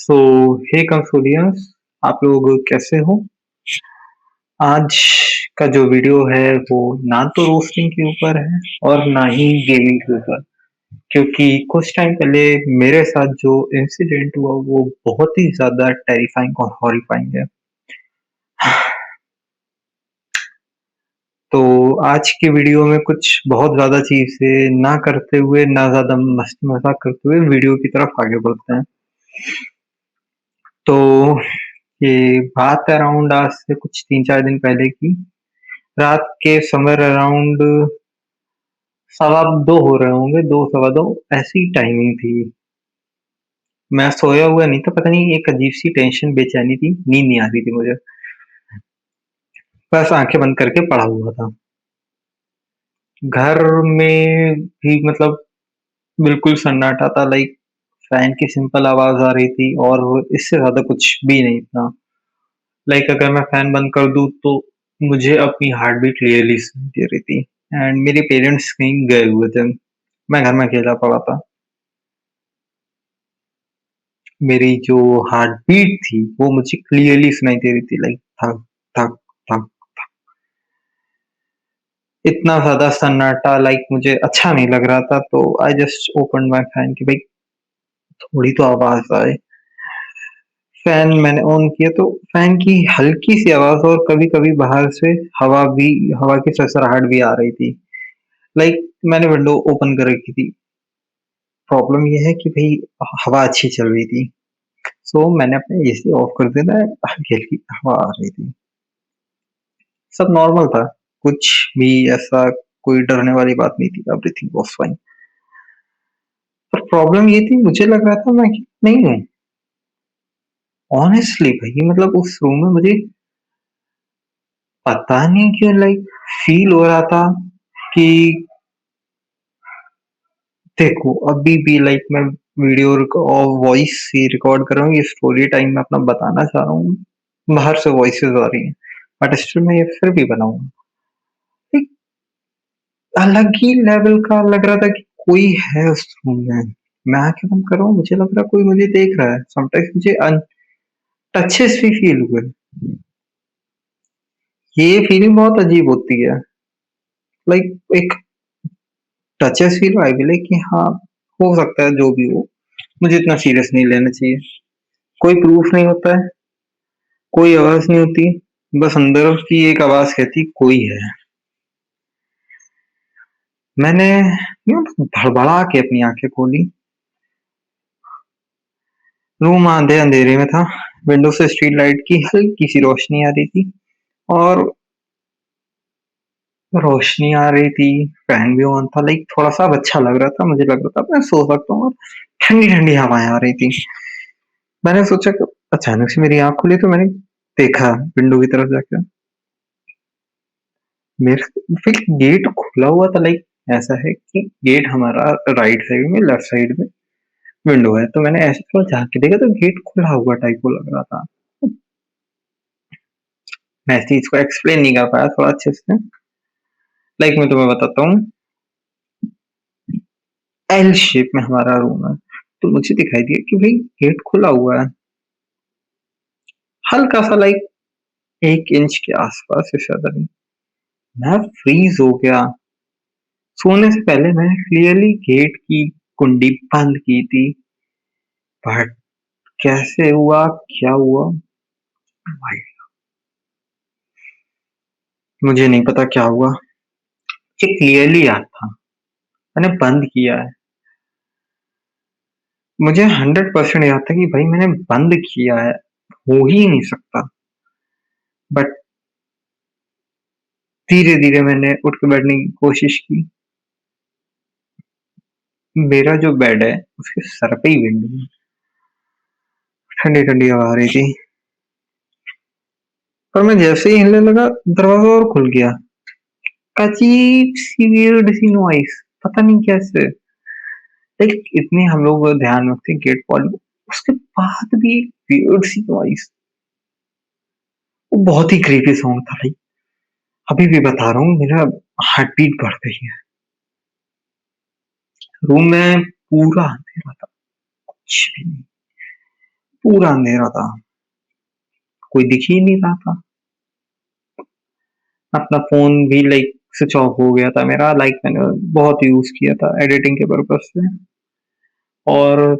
सो हे कंसोलियंस, आप लोग कैसे हो? आज का जो वीडियो है वो ना तो रोस्टिंग के ऊपर है और ना ही गेमिंग के ऊपर, क्योंकि कुछ टाइम पहले मेरे साथ जो इंसिडेंट हुआ वो बहुत ही ज़्यादा टेरिफाइंग और हॉरिफाइंग है। तो आज की वीडियो में कुछ बहुत ज़्यादा चीज़ें ना करते हुए, ना ज़्यादा मस्ती-मज़ाक करते हुए वीडियो की तरफ आगे बढ़ते हैं। तो ये बात अराउंड आज से कुछ 3-4 दिन पहले की, रात के समवेयर अराउंड सवा 2 हो रहे होंगे, 2 सवा 2 ऐसी टाइमिंग थी। मैं सोया हुआ नहीं था, पता नहीं एक अजीब-सी टेंशन, बेचैनी थी, नींद नहीं आ रही थी मुझे। बस आँखें बंद करके पड़ा हुआ था। घर में भी मतलब बिल्कुल सन्नाटा था, लाइक फैन की सिंपल आवाज़ आ रही थी और इससे ज़्यादा कुछ भी नहीं था। लाइक अगर मैं फैन बंद कर दूँ तो मुझे अपनी हार्ट बीट क्लियरली सुनाई दे रही थी एंड मेरे पेरेंट्स कहीं गए हुए थे। मैं घर में अकेला पड़ा था। मेरी जो हार्ट बीट थी वो मुझे क्लियरली सुनाई दे रही थी, लाइक धक, धक, धक। इतना ज़्यादा सन्नाटा, लाइक मुझे अच्छा नहीं लग रहा था, तो I just opened my fan कि भाई थोड़ी तो आवाज़ आए। फैन मैंने ऑन किया तो फैन की हल्की-सी आवाज़ और कभी-कभी बाहर से हवा की सरसराहट भी आ रही थी। लाइक मैंने विंडो ओपन कर रखी थी। प्रॉब्लम ये है कि भई हवा अच्छी चल रही थी। सो मैंने अपने एसी ऑफ कर दिया था, हल्की-हल्की हवा आ रही थी। सब नॉर्मल था, कुछ भी ऐसा कोई डरने वाली बात नहीं थी, एवरीथिंग वाज़ फाइन। पर प्रॉब्लम ये थी, मुझे लग रहा था मैं नहीं हूँ। ऑनेस्टली भई मतलब उस रूम में मुझे पता नहीं क्यों लाइक फ़ील हो रहा था कि देखो अभी भी लाइक मैं वीडियो और वॉइस ही रिकॉर्ड कर रहा हूँ, ये स्टोरी टाइम मैं अपना बताना चाह रहा हूँ। बाहर से वॉइसेज़ आ रही हैं, बट स्टिल मैं ये फिर भी बनाऊँगा। एक अलग ही लेवल का लग रहा था कि कोई है उस रूम में। मैं आँखें बंद कर रहा हूँ, मुझे लग रहा है कोई मुझे देख रहा है। समटाइम्स मुझे टचेस भी फ़ील हुए। ये फीलिंग बहुत अजीब होती है। लाइक एक टचेस फ़ील आई भी लाइक कि हाँ, हो सकता है जो भी हो। मुझे इतना सीरियस नहीं लेना चाहिए। कोई प्रूफ़ नहीं होता है, कोई आवाज़ नहीं होती, बस अंदर की एक आवाज़ कहती कोई है। मैंने भड़बड़ा के अपनी आँखें खोली। रूम आधे अंधेरे में था। विंडो से स्ट्रीट लाइट की हल्की-सी रोशनी आ रही थी और रोशनी आ रही थी, फैन भी ऑन था, लाइक थोड़ा-सा अब अच्छा लग रहा था, मुझे लग रहा था मैं सो सकता हूँ और ठंडी-ठंडी हवाएँ आ रही थी। मैंने सोचा कि अचानक से मेरी आँख खुली तो मैंने देखा विंडो की तरफ जाकर। मेरे फिर गेट खुला हुआ था, लाइक ऐसा है कि गेट हमारा राइट साइड में, लेफ्ट साइड में विंडो है, तो मैंने ऐसे थोड़ा झाँक के देखा तो गेट खुला हुआ टाइप को लग रहा था। मैं इस चीज़ को एक्सप्लेन नहीं कर पाया थोड़ा अच्छे से। लाइक मैं तुम्हें बताता हूँ, एल शेप में हमारा रूम है, तो मुझे दिखाई दिया कि भाई गेट खुला हुआ है। हल्का-सा लाइक 1 इंच के आस-पास, इससे ज़्यादा नहीं। मैं फ्रीज़ हो गया। सोने से पहले मैंने क्लियरली गेट की कुंडी बंद की थी, बट कैसे हुआ, क्या हुआ, भाई मुझे नहीं पता क्या हुआ। मुझे क्लियरली याद था, मैंने बंद किया है। मुझे 100% याद था कि भाई मैंने बंद किया है, हो ही नहीं सकता। बट धीरे-धीरे मैंने उठ के बैठने की कोशिश की। मेरा जो बेड है, उसके सर पे ही विंडो है। ठंडी-ठंडी हवा आ रही थी। पर मैं जैसे ही हिलने लगा, दरवाज़ा और खुल गया। अजीब-सी वियर्ड सी नॉइज़, पता नहीं कैसे। लाइक इतने हम लोग ध्यान रखते हैं गेट पॉलिश, उसके बाद भी एक वियर्ड सी नॉइज़। वो बहुत ही क्रीपी साउंड था भाई। अभी भी बता रहा हूँ, मेरा हार्ट बीट बढ़ गई है। रूम में पूरा अंधेरा था, कुछ भी नहीं। पूरा अंधेरा था, कोई दिख ही नहीं रहा था। अपना फ़ोन भी लाइक स्विच ऑफ हो गया था मेरा, लाइक मैंने बहुत यूज़ किया था एडिटिंग के पर्पज़ से, और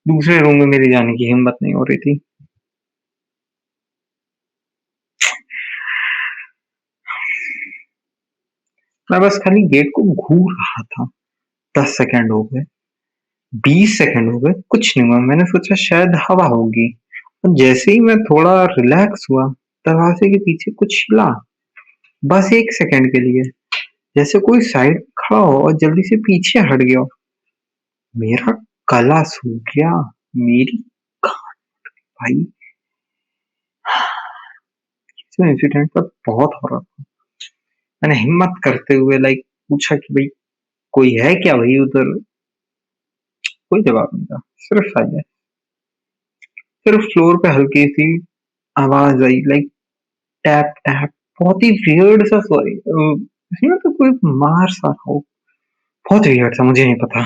दूसरे रूम में मेरे जाने की हिम्मत नहीं हो रही थी। मैं बस खाली गेट को घूर रहा था। 10 सेकंड हो गए, 20 सेकंड हो गए, कुछ नहीं हुआ। मैंने सोचा शायद हवा होगी, और जैसे ही मैं थोड़ा रिलैक्स हुआ, दरवाज़े के पीछे कुछ हिला, बस 1 सेकंड के लिए। जैसे कोई साइड खड़ा हो और जल्दी से पीछे हट गया हो। मेरा गला सूख गया, मेरी गांड भाई। इस इंसिडेंट पर बहुत हो रहा था। मैंने हिम्मत करते हुए लाइक पूछा कि भाई कोई है क्या भाई उधर? कोई जवाब नहीं था, सिर्फ साइलेंस। सिर्फ फ्लोर पे हल्की सी आवाज आई, लाइक टैप टैप, बहुत ही वियर्ड सा, सॉरी इसमें तो कोई मार सा रहा हो, बहुत वियर्ड सा, मुझे नहीं पता।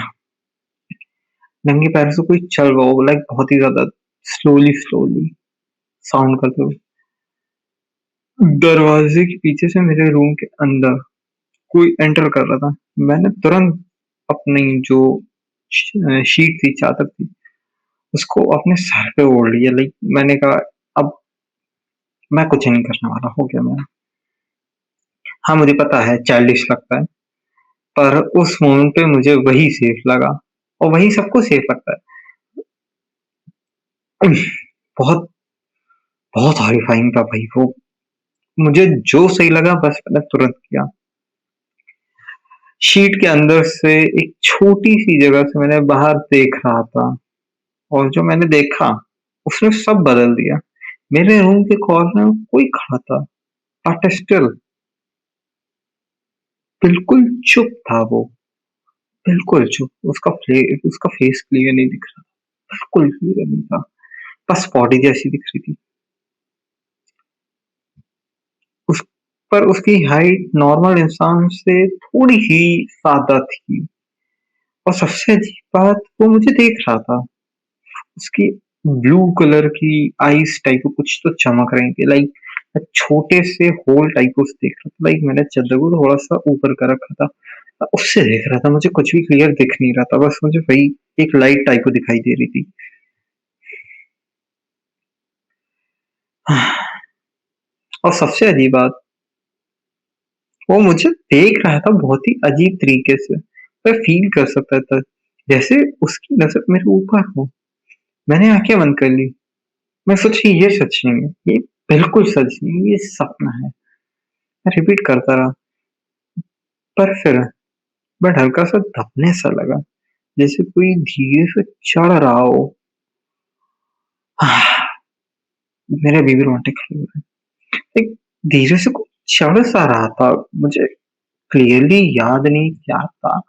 नंगे पैर से कोई चल रहा हो, लाइक बहुत ही ज्यादा स्लोली स्लोली साउंड करते हुए दरवाजे के पीछे से मेरे रूम के अंदर कोई एंटर कर रहा था। मैंने तुरंत अपनी जो शीट थी, चादर थी, उसको अपने सर पे ओढ़ लिया। लाइक मैंने कहा अब मैं कुछ नहीं करने वाला, हो गया मेरा। हाँ, मुझे पता है चाइल्डिश लगता है, पर उस मोमेंट पे मुझे वही सेफ लगा, और वही सबको सेफ लगता है। बहुत बहुत हॉरिफाइंग था भाई वो। मुझे जो सही लगा बस मैंने तुरंत किया। शीट के अंदर से एक छोटी सी जगह से मैंने बाहर देख रहा था, और जो मैंने देखा उसने सब बदल दिया। मेरे रूम के कॉर्नर में कोई खड़ा था, बट स्टिल बिल्कुल चुप था वो, बिल्कुल चुप। उसका फेस क्लियर नहीं दिख रहा, बिल्कुल क्लियर नहीं था, बस बॉडी जैसी दिख रही थी। उस पर उसकी हाइट नॉर्मल इंसान से थोड़ी ही ज्यादा थी, और सबसे अजीब बात, वो मुझे देख रहा था। उसकी ब्लू कलर की आईज टाइप को कुछ तो चमक रही थी, लाइक छोटे से होल टाइप को देख रहा था। लाइक मैंने चादर को थोड़ा सा ऊपर कर रखा था, उससे देख रहा था। मुझे कुछ भी क्लियर दिख नहीं रहा था, बस मुझे वही एक लाइट टाइप को दिखाई दे रही थी। और सबसे अजीब बात, वो मुझे देख रहा था बहुत ही अजीब तरीके से। मैं फील कर सकता था जैसे उसकी नजर मेरे ऊपर हो। मैंने आंखें बंद कर ली। मैं सोची ये सच नहीं है, ये बिल्कुल सच नहीं, ये सपना है। मैं रिपीट करता रहा, पर फिर बट हल्का सा दबने सा लगा, जैसे कोई धीरे से चढ़ रहा हो। मेरे अभी भी रोंगटे खड़े हो रहे हैं। एक धीरे से कोई चढ़ सा रहा था, मुझे क्लियरली याद नहीं क्या था।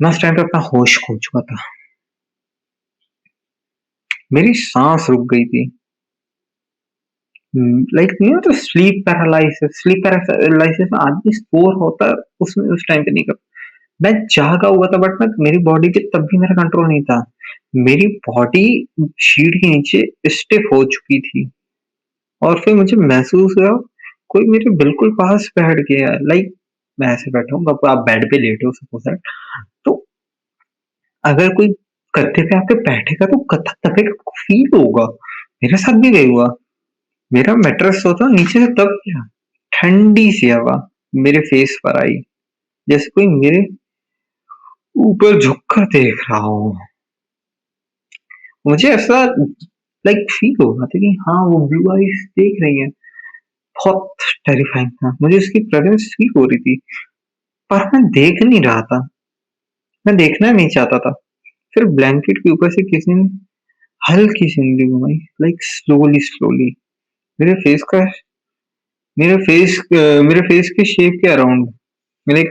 मैं उस टाइम पे अपना होश खो चुका था। मेरी सांस रुक गई थी। लाइक नहीं होता स्लीप पैरालिसिस? स्लीप पैरालिसिस में आदमी स्कोर होता है, उसमें उस टाइम पे नहीं कर। मैं जागा हुआ था, बट मैं मेरी बॉडी पे तब भी मेरा कंट्रोल नहीं था। मेरी बॉडी शीट के नीचे स्टिफ हो चुकी थी, और फिर मुझे महसूस हुआ कोई मेरे बिल्कुल पास बैठ गया है। लाइक मैं ऐसे बैठा हूँ, आप बेड पे लेटे हो सपोज दैट, तो अगर कोई गद्दे पे आके बैठेगा तो गद्दा दबेगा, आपको फील होगा। मेरे साथ भी वही हुआ। मेरा मैट्रेस होता नीचे से दब गया, ठंडी सी हवा मेरे फेस पर आई, जैसे कोई मेरे ऊपर झुककर देख रहा हो। मुझे ऐसा लाइक फील हो रहा था कि हाँ, वो ब्लू आईज देख रही है। बहुत टेरिफाइंग था, मुझे उसकी प्रेजेंस फील हो रही थी, पर मैं देख नहीं रहा था। मैं देखना नहीं चाहता था। फिर ब्लैंकेट के ऊपर से किसी ने हल्की सी उंगली घुमाई, लाइक स्लोली स्लोली मेरे फेस का मेरे फेस के शेप के अराउंड। लाइक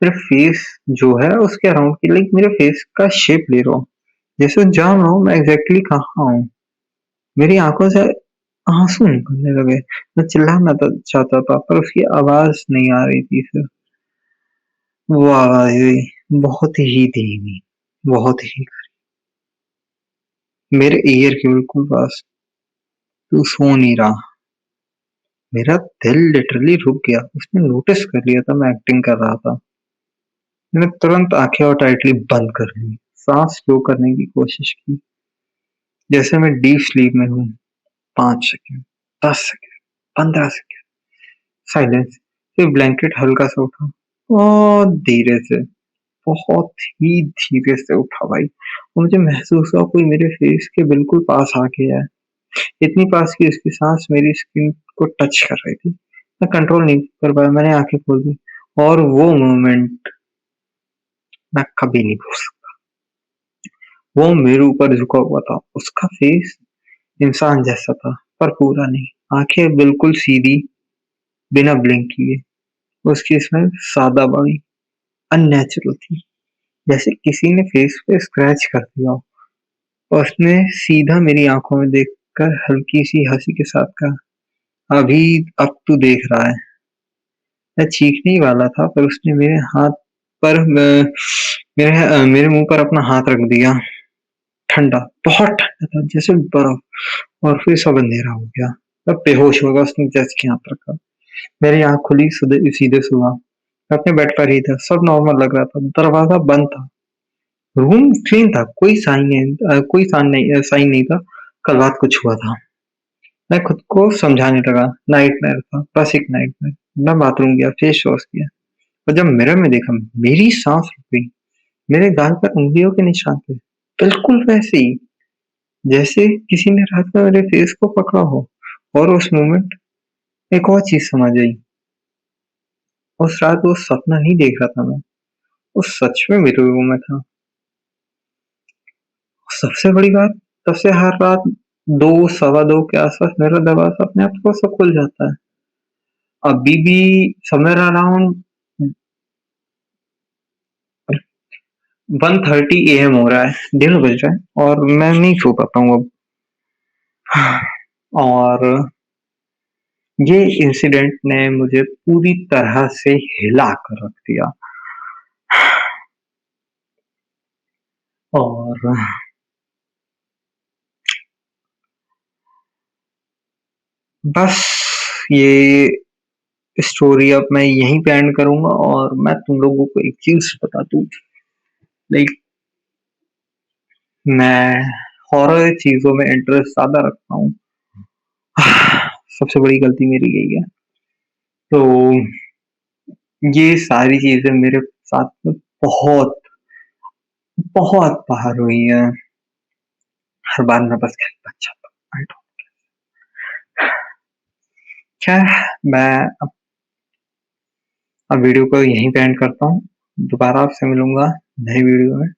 मेरा फेस जो है उसके अराउंड की, लाइक मेरे फेस का शेप ले रहा हूँ, जैसे जान रहा हूँ मैं एग्जैक्टली कहाँ हूँ। मेरी आंखों से आंसू निकलने लगे। मैं चिल्लाना चाहता था, पर उसकी आवाज नहीं आ रही थी। फिर वो आवाज हुई, बहुत ही धीमी, बहुत ही मेरे ईयर के बिल्कुल पास। तू सो नहीं रहा। मेरा दिल लिटरली रुक गया। उसने नोटिस कर लिया था मैं एक्टिंग कर रहा था। मैंने तुरंत आंखें और टाइटली बंद कर ली। सांस स्लो करने की कोशिश की, जैसे मैं डीप स्लीप में हूँ। 5 सेकंड, 10 सेकंड, 15 सेकंड, साइलेंस। फिर ब्लैंकेट हल्का सा उठा और धीरे से, बहुत ही धीरे से उठा भाई। और मुझे महसूस हुआ कोई मेरे फेस के बिल्कुल पास आ गया है। इतनी पास की उसकी सांस मेरी स्किन को टच कर रही थी। मैं कंट्रोल नहीं कर पाया, मैंने आंखें खोल दी। और वो मोमेंट मैं कभी नहीं भूल सकता। वो मेरे ऊपर झुका हुआ था। उसका फेस इंसान जैसा था, पर पूरा नहीं। आंखें बिल्कुल सीधी, बिना ब्लिंक किए। उसकी स्माइल सादा बड़ी अननेचुरल थी, जैसे किसी ने फेस पे स्क्रैच कर दिया हो। उसने सीधा मेरी आंखों में देखकर हल्की सी हंसी के साथ कहा, अभी अब तू देख रहा है। मैं चीखने ही वाला था, पर उसने मेरे हाथ पर मेरे मुंह पर अपना हाथ रख दिया। ठंडा, बहुत ठंडा था, जैसे बर्फ। और फिर सब अंधेरा हो गया। मैं बेहोश हो गया। उसने जैसे हाथ रखा, मेरी आंख खुली। सीधे सुबह मैं अपने बेड पर ही था। सब नॉर्मल लग रहा था। दरवाजा बंद था। रूम क्लीन था। कोई साइन नहीं था कल रात कुछ हुआ था। मैं खुद को समझाने लगा, नाइटमेयर था, बस एक नाइटमेयर। मैं बाथरूम गया, फेस वॉश किया, और जब मिरर में देखा, मेरी सांस रुक गई। मेरे गाल पर उंगलियों के निशान थे, बिल्कुल वैसे ही जैसे किसी ने रात में मेरे फेस को पकड़ा हो। और उस मोमेंट एक और चीज समझ आई। उस रात वो सपना नहीं देख रहा था मैं, वो सच में मेरे रूम में था। सबसे बड़ी बात, तब से हर रात 2 सवा 2 के आसपास मेरा दरवाजा अपने आप थोड़ा सा खुल जाता है। अभी भी समवेयर अराउंड 1:30 AM हो रहा है, 1:30 बज रहा है, और मैं नहीं सो पाता हूँ अब। और ये इंसिडेंट ने मुझे पूरी तरह से हिला कर रख दिया। और बस ये स्टोरी अब मैं यहीं पे एंड करूंगा। और मैं तुम लोगों को एक चीज बता दूं, लाइक मैं हॉरर चीजों में इंटरेस्ट ज्यादा रखता हूँ। सबसे बड़ी गलती मेरी यही है। तो ये सारी चीजें मेरे साथ में बहुत बहुत बार हुई है। हर बार मैं बस कहता अच्छा था। खैर, मैं अब वीडियो को यहीं पे एंड करता हूँ। दोबारा आपसे मिलूंगा नई वीडियो में।